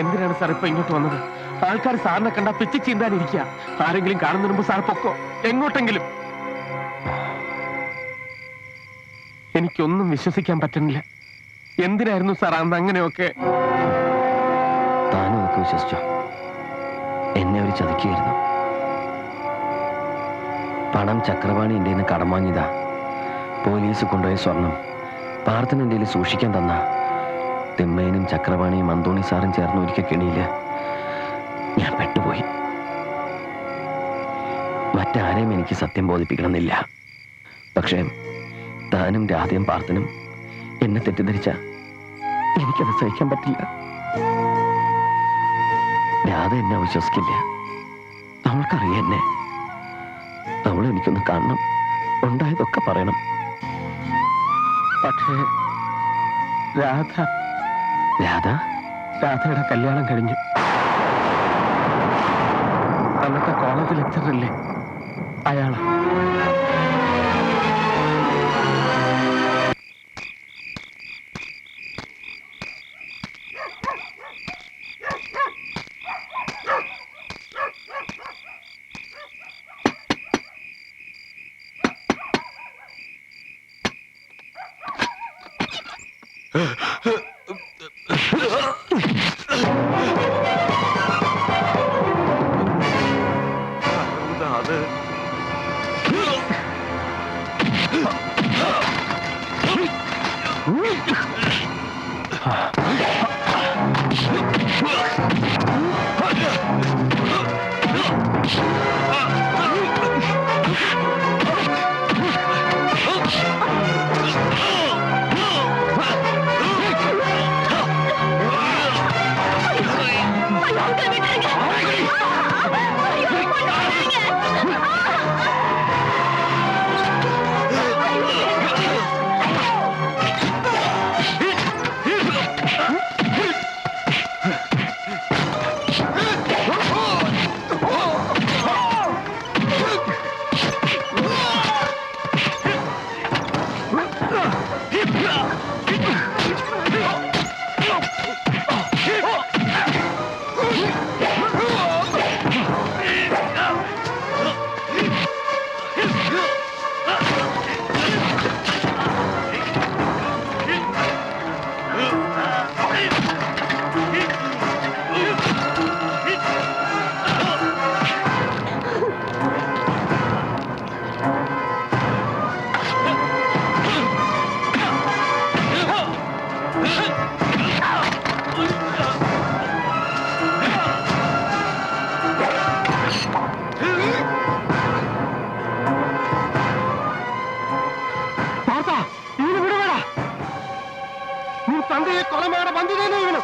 എന്തിനാണ് സാർ ഇപ്പൊ ഇങ്ങോട്ട് വന്നത്? ആൾക്കാർ സാറിനെ കണ്ടാ പിച്ചി ചീന്താനിരിക്കുക. ആരെങ്കിലും കാണുന്നതിന് മുമ്പ് സാർ പൊക്കോ, എങ്ങോട്ടെങ്കിലും. എനിക്കൊന്നും വിശ്വസിക്കാൻ പറ്റുന്നില്ല. എന്തിനായിരുന്നു സാർ അന്ന് അങ്ങനെയൊക്കെ? താനും അതൊക്കെ വിശ്വസിച്ചോ? എന്നെ ഒരു ചതിക്കുകയായിരുന്നു. പണം ചക്രപാണി എൻ്റെ നിന്ന് കടം വാങ്ങിയതാ. പോലീസ് കൊണ്ടുപോയ സ്വർണം പാർത്ഥന് എൻ്റെ സൂക്ഷിക്കാൻ തന്ന. തിമ്മേനും ചക്രപാണിയും അന്തോണി സാറും ചേർന്ന് ഒരിക്കൽ കെണിയില് ഞാൻ പെട്ടുപോയി. മറ്റാരെയും എനിക്ക് സത്യം ബോധിപ്പിക്കണമെന്നില്ല. പക്ഷേ താനും രാധയും പാർത്ഥനും എന്നെ തെറ്റിദ്ധരിച്ച എനിക്കത് സഹിക്കാൻ പറ്റില്ല. രാധ എന്നെ വിശ്വസിക്കില്ല. അവൾക്കറിയാം എന്നെ. അവൾ എനിക്കൊന്ന് കാണണം, ഉണ്ടായതൊക്കെ പറയണം. പക്ഷേ രാധയുടെ കല്യാണം കഴിഞ്ഞു. അന്നത്തെ കോളേജ് ലെക്ചറല്ലേ അയാളാ. ತಂದೆಯ ಕೊಲೆ ಮಾಡ ಬಂದಿದ್ದೇನೆ ಇವನು.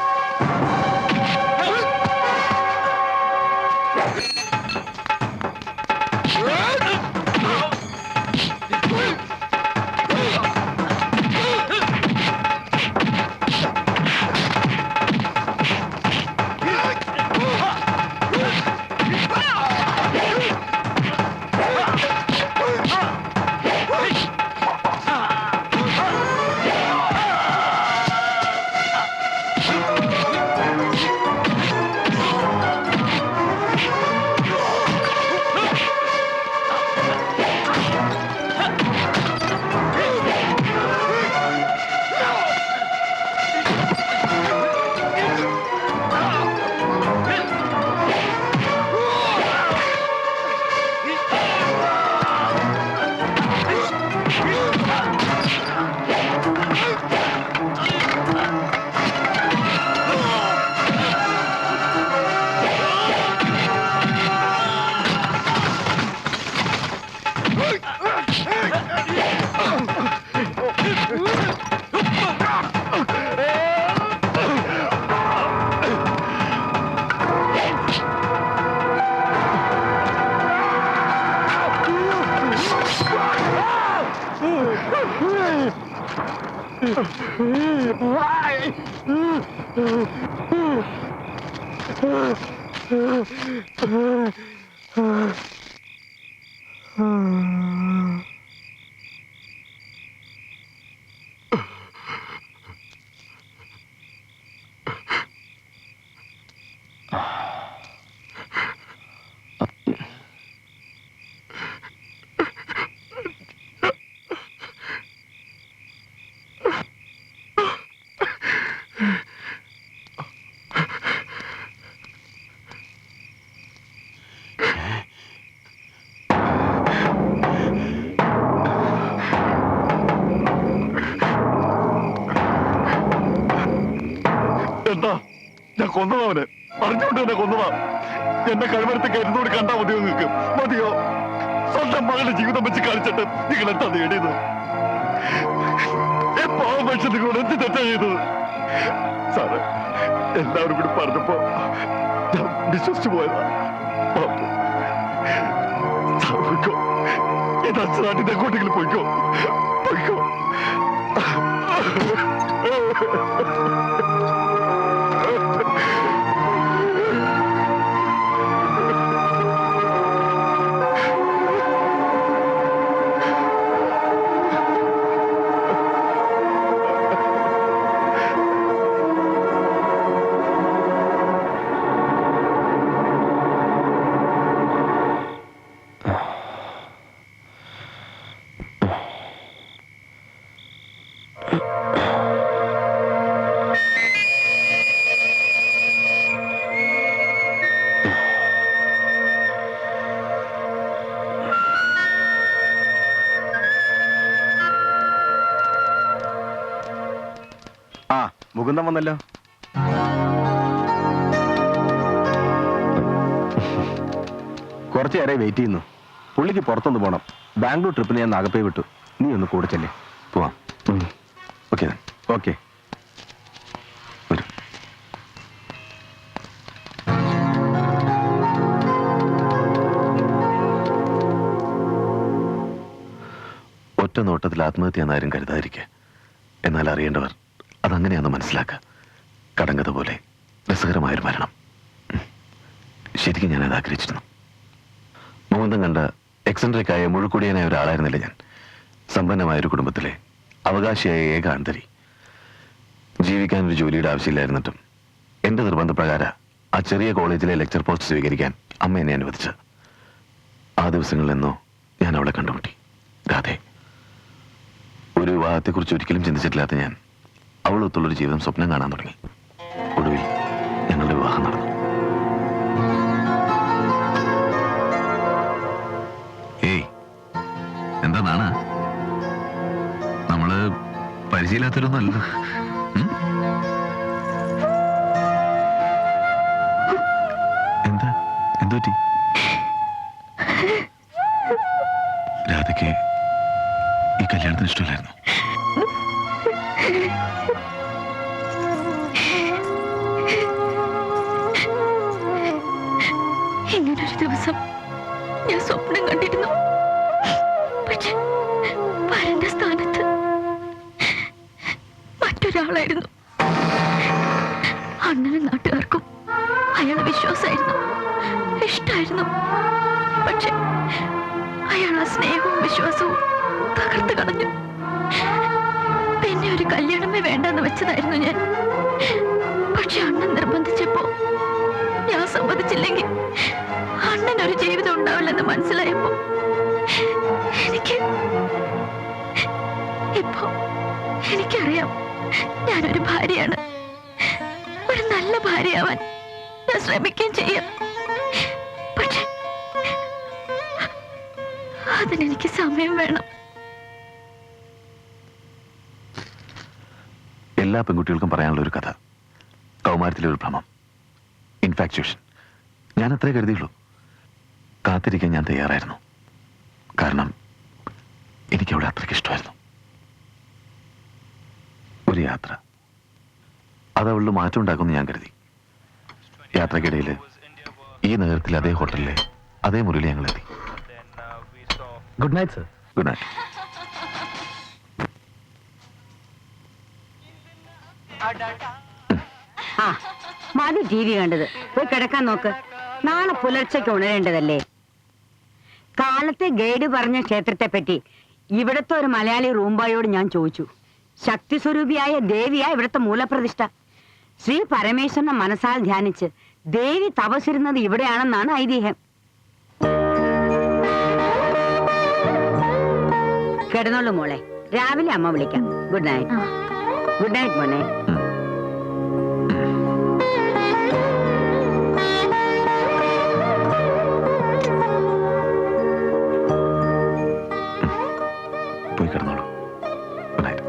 Why? എന്താ ഞാൻ കൊന്നതവന് അറിഞ്ഞുകൊണ്ട് തന്നെ കൊന്നതാ. എന്നെ കഴിവരത്ത് കരുതോട് കണ്ടാ മതിയോ നിങ്ങൾക്ക്? മതിയോ? സ്വന്തം മകളുടെ ജീവിതം വെച്ച് കാണിച്ചിട്ട് നിങ്ങൾ എന്താ നേടിയത്? പാവം പക്ഷെ നിങ്ങളോട് എന്ത് തെറ്റാ ചെയ്തത്? സാറ് എല്ലാവരും കൂടി പറഞ്ഞപ്പോ ഞാൻ വിശ്വസിച്ചു പോയതാ. സാർ പോയിക്കോ, ഇത് അച്ഛനാട്ടിന്റെ എങ്ങോട്ടെങ്കിലും പോയിക്കോ, പോയിക്കോ. മുകുന്ദം വന്നല്ലോ. കുറച്ചു നേരമായി വെയിറ്റ് ചെയ്യുന്നു. പുള്ളിക്ക് പുറത്തൊന്ന് പോണം. ബാംഗ്ലൂർ ട്രിപ്പിന് ഞാൻ നാഗപ്പേ വിട്ടു. നീ ഒന്ന് കൂടെ ചെല്ലേ. പോവാം. Okay okay. ഒറ്റ നോട്ടത്തിൽ ആത്മഹത്യ എന്നാരും കരുതാതിരിക്കുക. എന്നാൽ അറിയേണ്ടവർ അതങ്ങനെയാന്ന് മനസ്സിലാക്കുക. കടങ്കഥ പോലെ രസകരമായൊരു മരണം. ശരിക്കും ഞാനത് ആഗ്രഹിച്ചിരുന്നു. മുകുന്ദൻ കണ്ട എക്സെൻട്രിക്കായ മുഴുക്കുടിയനായ ഒരാളായിരുന്നില്ല ഞാൻ. സമ്പന്നമായൊരു കുടുംബത്തിലെ അവകാശിയായ ഏക ആന്തരി. ജീവിക്കാനൊരു ജോലിയുടെ ആവശ്യമില്ലായിരുന്നിട്ടും എന്റെ നിർബന്ധപ്രകാരം ആ ചെറിയ കോളേജിലെ ലെക്ചർ പോസ്റ്റ് സ്വീകരിക്കാൻ അമ്മ എന്നെ അനുവദിച്ചു. ആ ദിവസങ്ങളിൽ നിന്നോ ഞാൻ അവളെ കണ്ടുമുട്ടി. രാധെ. ഒരു വിവാഹത്തെക്കുറിച്ച് ഒരിക്കലും ചിന്തിച്ചിട്ടില്ലാത്ത ഞാൻ അവളൊത്തുള്ളൊരു ജീവിതം സ്വപ്നം കാണാൻ തുടങ്ങി. ഒടുവിൽ ഞങ്ങളുടെ വിവാഹം നടന്നു. ഏയ്, എന്താ നമ്മള് പരിചയമില്ലാത്തവരൊന്നും അല്ലല്ലോ. എന്താ എന്തുപറ്റി? രാധയ്ക്ക് ഈ കല്യാണത്തിന് ഇഷ്ടമില്ലായിരുന്നു. ഇങ്ങനൊരു ദിവസം ഞാൻ സ്വപ്നം കണ്ടിരുന്നു. പക്ഷെ വരന്റെ സ്ഥാനത്ത് മറ്റൊരാളായിരുന്നു. അണ്ണനും നാട്ടുകാർക്കും അയാളെ വിശ്വാസമായിരുന്നു, ഇഷ്ടായിരുന്നു. പക്ഷെ അയാൾ ആ സ്നേഹവും വിശ്വാസവും തകർത്ത് കളഞ്ഞു. പിന്നെ ഒരു കല്യാണമേ വേണ്ടെന്ന് വെച്ചതായിരുന്നു ഞാൻ. പക്ഷെ അണ്ണൻ നിർബന്ധിച്ചപ്പോ ഞാൻ സമ്മതിച്ചില്ലെങ്കിൽ അണ്ണനൊരു ജീവിതം ഉണ്ടാവില്ലെന്ന് മനസ്സിലായപ്പോ എനിക്കറിയാം ഞാനൊരു ഭാര്യയാണ്. ഒരു നല്ല ഭാര്യയാവാൻ ഞാൻ ശ്രമിക്കുകയും ചെയ്യാം. പക്ഷെ അതിനെനിക്ക് സമയം വേണം. എല്ലാ പെൺകുട്ടികൾക്കും പറയാനുള്ള ഒരു കഥ, കൗമാരത്തിലെ ഒരു ഭ്രമം, ഇൻഫാക്ച്വേഷൻ. ഞാൻ അത്രേ കരുതിയുള്ളൂ. കാത്തിരിക്കാൻ ഞാൻ തയ്യാറായിരുന്നു. കാരണം എനിക്കവിടെ അത്രയ്ക്ക് ഇഷ്ടമായിരുന്നു. ഒരു യാത്ര, അതവളിൽ മാറ്റം ഉണ്ടാക്കുമെന്ന് ഞാൻ കരുതി. യാത്രക്കിടയിൽ ഈ നഗരത്തിലെ അതേ ഹോട്ടലിലെ അതേ മുറിയിൽ ഞങ്ങളെത്തി. Good night sir. Good night. ആ മതി ടി വി കണ്ടത്. പോയി കിടക്കാൻ നോക്ക്. നാളെ പുലർച്ചയ്ക്ക് ഉണരേണ്ടതല്ലേ. കാലത്തെ ഗൈഡ് പറഞ്ഞ ക്ഷേത്രത്തെ പറ്റി ഇവിടുത്തെ ഒരു മലയാളി റൂംബായോട് ഞാൻ ചോദിച്ചു. ശക്തി സ്വരൂപിയായ ദേവിയാ ഇവിടുത്തെ മൂലപ്രതിഷ്ഠ. ശ്രീ പരമേശ്വരനെ മനസ്സാൽ ധ്യാനിച്ച് ദേവി തപസ്സിരുന്നത് ഇവിടെയാണെന്നാണ് ഐതിഹ്യം. കിടന്നോളൂ മോളെ, രാവിലെ അമ്മ വിളിക്കാം. Good night. ഗുഡ് നൈറ്റ് മോനെ. പോയി കിടന്നോളൂ. Good night.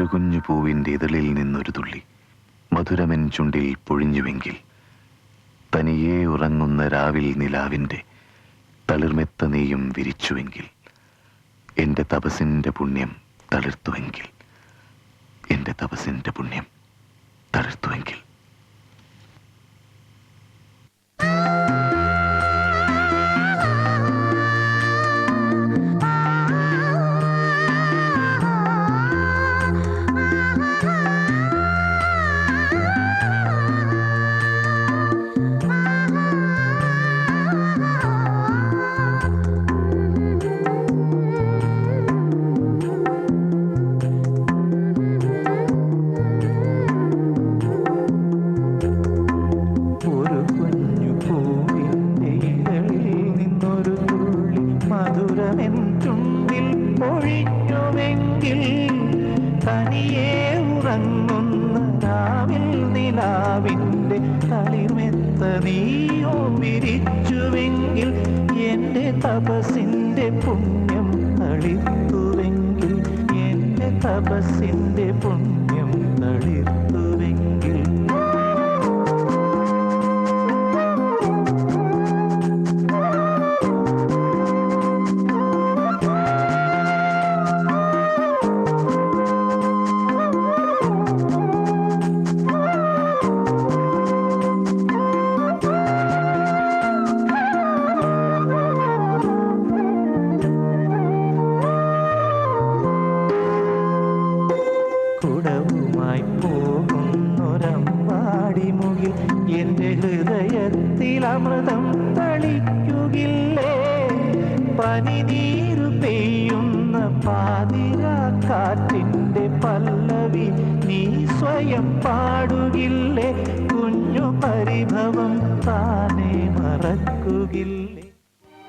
ഒരു കുഞ്ഞു പൂവിൻ്റെ ഇതളിൽ നിന്നൊരു തുള്ളി മധുരമെൻ ചുണ്ടിൽ പൊഴിഞ്ഞുവെങ്കിൽ, തനിയെ ഉറങ്ങുന്ന രാവിൽ നിലാവിൻ്റെ തളിർമെത്ത നെയ്യും വിരിച്ചുവെങ്കിൽ, എൻ്റെ തപസിൻ്റെ പുണ്യം തളിർത്തുവെങ്കിൽ, എൻ്റെ തപസിൻ്റെ പുണ്യം തളിർത്തുവെങ്കിൽ. തനിയെ ഉറങ്ങുന്ന രാവിൽ നിലാവിൻ്റെ തളിർമെത്ത നീയോ വിരിച്ചുവെങ്കിൽ, എൻ്റെ തപസിൻ്റെ പുണ്യം തളിർത്തുവെങ്കിൽ, എൻ്റെ തപസിൻ്റെ പുണ്യം തളിർത്തുവെങ്കിൽ. കുടവുമായി പോകുന്നൊരമ്പാടി മുകിൽ എൻ്റെ ഹൃദയത്തിൽ അമൃതം തളിക്കുകില്ലേ? പനിനീരു പെയ്യുന്ന പാതിരാക്കാറ്റിൻ്റെ പല്ലവി നീ സ്വയം പാടുകില്ലേ? കുഞ്ഞു പരിഭവം താനെ മറക്കുകില്ലേ?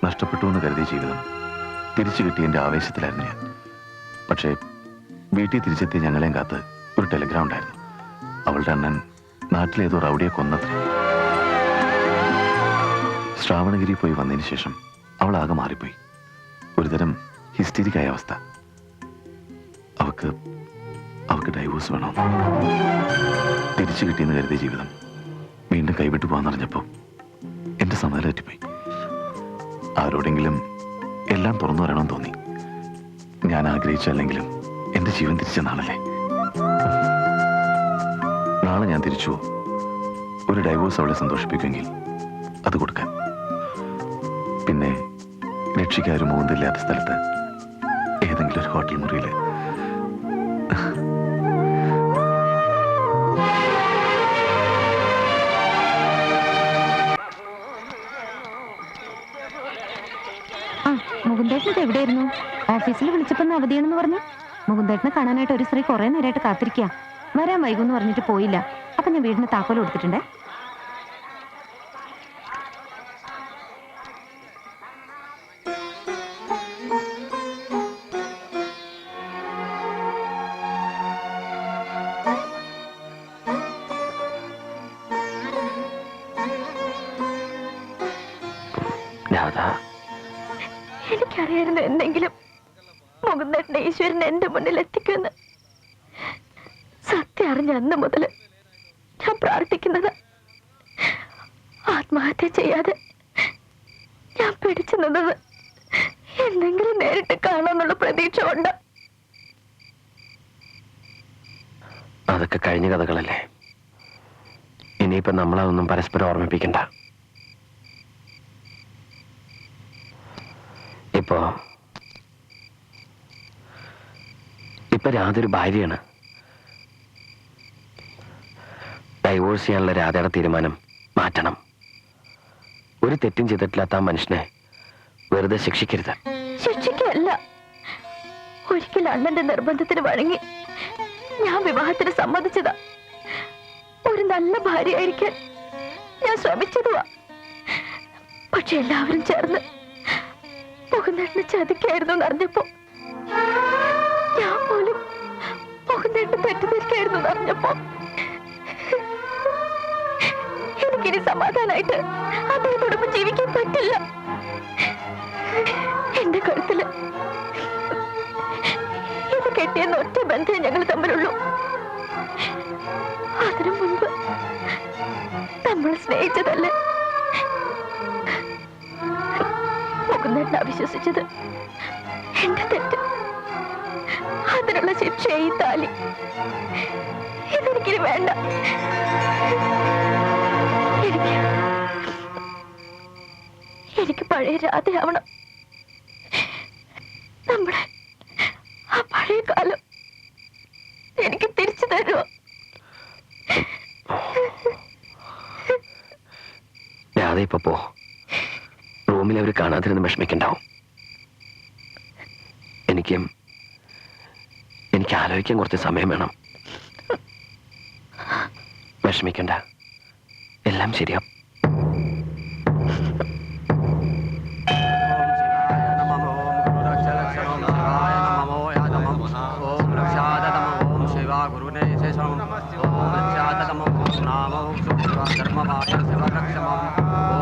നഷ്ടപ്പെട്ടു എന്ന് കരുതിയ ജീവിതം തിരിച്ചു കിട്ടിയതിൻ്റെ ആവേശത്തിലായിരുന്നു ഞാൻ. പക്ഷേ വീട്ടിൽ തിരിച്ചെത്തിയ ഞങ്ങളെയും കാത്ത് ഒരു ടെലിഗ്രാം ഉണ്ടായിരുന്നു. അവളുടെ അണ്ണൻ നാട്ടിലേതോ റൗഡിയെ കൊന്നത്രേ. ശ്രാവണഗിരി പോയി വന്നതിന് ശേഷം അവൾ ആകെ മാറിപ്പോയി. ഒരുതരം ഹിസ്റ്റീരിക്കായ അവസ്ഥ. അവൾക്ക് ഡൈവോഴ്സ് വേണം. തിരിച്ചു കിട്ടിയെന്ന് കരുതിയ ജീവിതം വീണ്ടും കൈവിട്ടു പോകാന്നറിഞ്ഞപ്പോൾ എന്റെ സമാധാനം തെറ്റിപ്പോയി. ആരോടെങ്കിലും എല്ലാം തുറന്നു പറയണമെന്ന് തോന്നി. ഞാൻ ആഗ്രഹിച്ചല്ലെങ്കിലും എന്റെ ജീവൻ തിരിച്ച നാളല്ലേ. നാളെ ഞാൻ തിരിച്ചു ഒരു ഡൈവോഴ്സ് അവളെ സന്തോഷിപ്പിക്കുമെങ്കിൽ അത് കൊടുക്കാൻ. പിന്നെ രക്ഷിക്കാരും മൂന്നില്ലാത്ത സ്ഥലത്ത് ഏതെങ്കിലും ഒരു ഹോട്ടൽ മുറിയിൽ മുകുന്ദേട്ടൻ എവിടെയായിരുന്നു? ഓഫീസിൽ വിളിച്ചപ്പോ അവധിയാണെന്ന് പറഞ്ഞു. മുകുന്ദേട്ടനെ കാണാനായിട്ട് ഒരു സ്ത്രീ കുറെ നേരമായിട്ട് കാത്തിരിക്കുക. വരാൻ വൈകുമെന്ന് പറഞ്ഞിട്ട് പോയില്ല. അപ്പൊ ഞാൻ വീടിന് താക്കോൽ കൊടുത്തിട്ടുണ്ടേ. എനിക്കറിയായിരുന്നു എന്തെങ്കിലും മുകുന്ദേട്ടനെ ഈശ്വരൻ എന്റെ മുന്നിൽ എത്തിക്കുമെന്ന്. സത്യം അറിഞ്ഞ അന്ന് മുതൽ ഞാൻ പ്രാർത്ഥിക്കുന്നത് ആത്മഹത്യ ചെയ്യാതെ ഞാൻ പിടിച്ചു നിന്നത് എന്തെങ്കിലും നേരിട്ട് കാണാന്നുള്ള പ്രതീക്ഷ കൊണ്ട്. അതൊക്കെ കഴിഞ്ഞ കഥകളല്ലേ. ഇനിയിപ്പോ നമ്മളതൊന്നും പരസ്പരം ഓർമ്മിപ്പിക്കണ്ട. ഇപ്പൊ രാധൊരു ഭാര്യയാണ്. ഡൈവോഴ്സ് ചെയ്യാനുള്ള രാധയുടെ തീരുമാനം മാറ്റണം. ഒരു തെറ്റും ചെയ്തിട്ടില്ലാത്ത ആ മനുഷ്യനെ വെറുതെ ശിക്ഷിക്കരുത്. ശിക്ഷിക്കല്ല, ഒരിക്കൽ അണ്ണന്റെ നിർബന്ധത്തിന് വഴങ്ങി ഞാൻ വിവാഹത്തിന് സമ്മതിച്ചതാ. ഒരു നല്ല ഭാര്യയായിരിക്കാൻ ഞാൻ ശ്രമിച്ചതുവാ. പക്ഷെ എല്ലാവരും ചേർന്ന് മുകുന്ദേട്ടനെ ചതിക്കായിരുന്നു എന്നറിഞ്ഞപ്പോ, ഞാൻ പോലും മുകുന്ദേട്ടനെ തെറ്റിദ്ധരിക്കായിരുന്നു എന്നറിഞ്ഞപ്പോ എനിക്കിനി സമാധാനായിട്ട് അദ്ദേഹത്തോടൊപ്പം ജീവിക്കാൻ പറ്റില്ല. എന്റെ കഴുത്തില് ഇത് കെട്ടിയെന്ന ഒറ്റ ബന്ധം ഞങ്ങൾ തമ്മിലുള്ളൂ. അതിനു മുൻപ് നമ്മൾ സ്നേഹിച്ചതല്ല. മുകുന്ദേട്ടൻ അവിശ്വസിച്ചത് എന്റെ തെറ്റ്. അതിനുള്ള ശിക്ഷ ഈ താലി. ഇതെനിക്കിനി വേണ്ട. എനിക്ക് പഴയ രാധയാവണം. നമ്മുടെ ആ പഴയ കാലം എനിക്ക് തിരിച്ചു തരുമോ? രാധ ഇപ്പൊ പോ. റൂമിൽ അവർ കാണാതിരുന്ന് വിഷമിക്കണ്ടാവും. എനിക്ക് ആലോചിക്കാൻ കുറച്ച് സമയം വേണം. വിഷമിക്കണ്ട, എല്ലാം ശരിയാവും.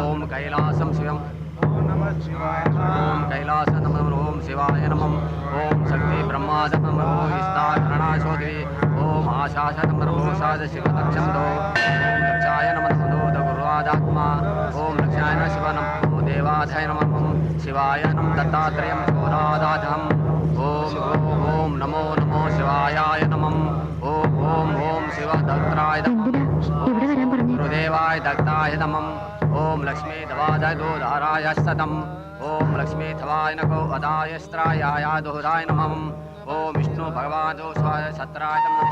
ओम कैलासम शिवम ओम कैलास नमः ओम शिवाय नमः ओम शक्ति ब्रह्माद नमः ओम विस्तारणाशोधि ओम आशास नमः ओम साद शिव दक्षम दो ओम दक्षाय नमः दो गुरुवादात्मा ओम लक्षाय नमः शिव नमः देवाधाय नमः शिवाय नमः दत्तात्रेयं शोरादाधम ओम ओम नमो नमो शिवाय नमः ओम ओम ओम शिव दत्ताय गुरुदेवाय दत्ताय नमः ओम लक्ष्मी धवादाय दोधाराय सतम ओम लक्ष्मी धवाय नको अदाय स्त्रायाय दोधाय नमः ओम विष्णु भगवान दो स्वाय सत्राय नमः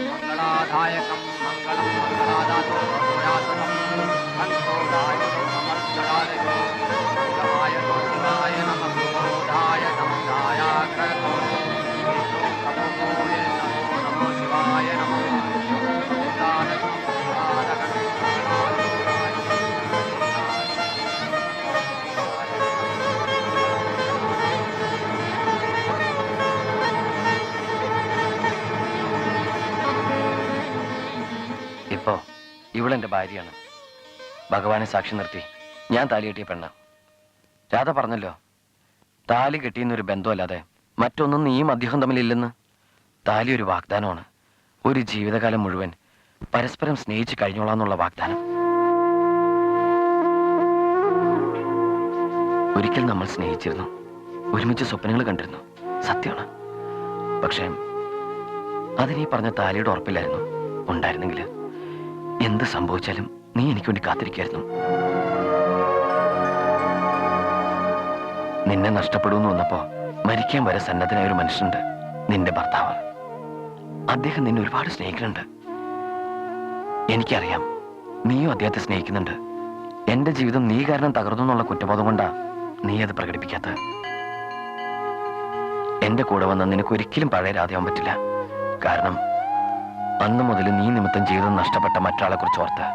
मंगलादायकं मंगलं मंगलादातो भूयासनं कंठोदाय समर्पयामि शिवाय शिवाय नमः बोधाय नमः नमो शिवाय नमः ഇപ്പോ ഇവളെന്റെ ഭാര്യയാണ്. ഭഗവാനെ സാക്ഷി നിർത്തി ഞാൻ താലി കെട്ടിയ പെണ്ണ. രാധ പറഞ്ഞല്ലോ, താലി കെട്ടിയെന്നൊരു ബന്ധമല്ലാതെ മറ്റൊന്നും നീയും അദ്ദേഹം തമ്മിലില്ലെന്ന്. താലി ഒരു വാഗ്ദാനമാണ്. ഒരു ജീവിതകാലം മുഴുവൻ പരസ്പരം സ്നേഹിച്ച് കഴിഞ്ഞോളാന്നുള്ള വാഗ്ദാനം. ഒരിക്കൽ നമ്മൾ സ്നേഹിച്ചിരുന്നു, ഒരുമിച്ച് സ്വപ്നങ്ങൾ കണ്ടിരുന്നു, സത്യമാണ്. പക്ഷേ അതിനീ പറഞ്ഞ താലിയുടെ ഉറപ്പില്ലായിരുന്നു. ഉണ്ടായിരുന്നെങ്കിൽ എന്ത് സംഭവിച്ചാലും നീ എനിക്ക് വേണ്ടി കാത്തിരിക്കായിരുന്നു. നിന്നെ നഷ്ടപ്പെടുമെന്ന് വന്നപ്പോ മരിക്കാൻ വരെ സന്നദ്ധനായ ഒരു മനുഷ്യനുണ്ട്, നിന്റെ ഭർത്താവ്. അദ്ദേഹം നിന്നെ ഒരുപാട് സ്നേഹിക്കുന്നുണ്ട്. എനിക്കറിയാം നീയും അദ്ദേഹത്തെ സ്നേഹിക്കുന്നുണ്ട്. എന്റെ ജീവിതം നീ കാരണം തകർന്നു എന്നുള്ള കുറ്റബോധം കൊണ്ടാ നീ അത് പ്രകടിപ്പിക്കാത്തത്. എന്റെ കൂടെ വന്ന നിനക്ക് ഒരിക്കലും പഴയ രാധയാവാൻ പറ്റില്ല. കാരണം അന്ന് മുതൽ നീ നിമിത്തം ജീവിതം നഷ്ടപ്പെട്ട മറ്റൊരാളെ കുറിച്ച് ഓർത്ത്,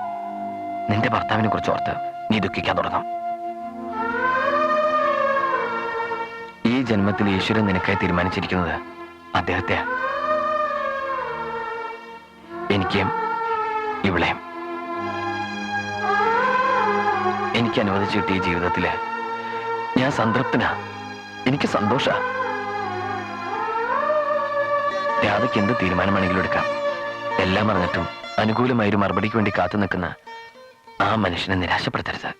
നിന്റെ ഭർത്താവിനെ കുറിച്ച് ഓർത്ത് നീ ദുഃഖിക്കാൻ തുടങ്ങും. ഈ ജന്മത്തിൽ ഈശ്വരൻ നിനക്കായി തീരുമാനിച്ചിരിക്കുന്നത് അദ്ദേഹത്തെ, എനിക്കും ഇവളെയും. എനിക്ക് അനുവദിച്ചു കിട്ടിയ ജീവിതത്തില് ഞാൻ സംതൃപ്തനാ. എനിക്ക് സന്തോഷ. രാധയ്ക്ക് എന്ത് തീരുമാനമാണെങ്കിലും എടുക്കാം. എല്ലാം അറിഞ്ഞിട്ടും അനുകൂലമായൊരു മറുപടിക്ക് വേണ്ടി കാത്തു നിൽക്കുന്ന ആ മനുഷ്യനെ നിരാശപ്പെടുത്തരുത്.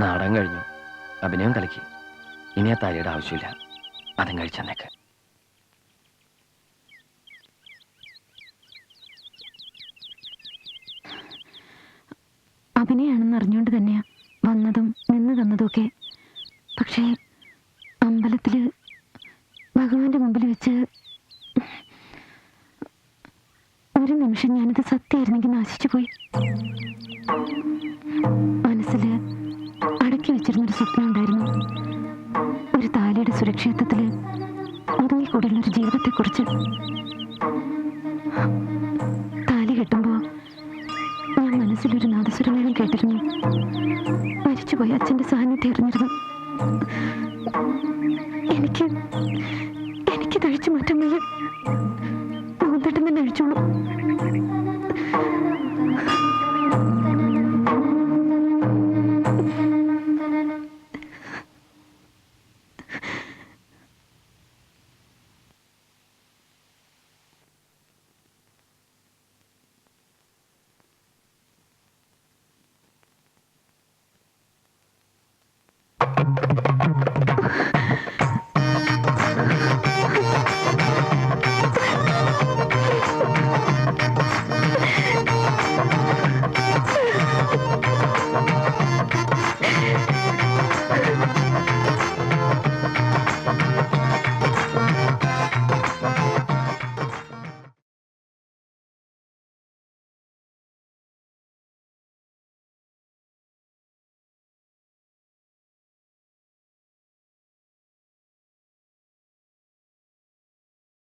നാടകം കഴിഞ്ഞു, അഭിനയം കലക്കി. ഇനി ആ താലിയുടെ ആവശ്യമില്ല. അതും കഴിച്ചെന്നേക്ക്. അഭിനയാണെന്ന് അറിഞ്ഞുകൊണ്ട് തന്നെയാ വന്നതും നിന്ന് തന്നതും ഒക്കെ. പക്ഷേ അമ്പലത്തില് ഭഗവാന്റെ മുമ്പിൽ വെച്ച് ഒരു നിമിഷം ഞാനത് സത്യമായിരുന്നെങ്കിൽ നാശിച്ചു പോയി. മനസ്സില് അടക്കി വെച്ചിരുന്നൊരു സ്വപ്നം ഉണ്ടായിരുന്നു. ഒരു താലിയുടെ സുരക്ഷിതത്വത്തില് ഒതുങ്ങിക്കൂടിയുള്ളൊരു ജീവിതത്തെക്കുറിച്ച്. താലി കെട്ടുമ്പോ ഞാൻ മനസ്സിലൊരു നാദസ്വരമേളം കേട്ടിരുന്നു. മരിച്ചുപോയി അച്ഛന്റെ സാന്നിധ്യം അറിഞ്ഞിരുന്നു. എനിക്ക് തഴിച്ചു മാറ്റാൻ വയ്യ. മുഖത്തേട്ടം തന്നെ അഴിച്ചോളൂ.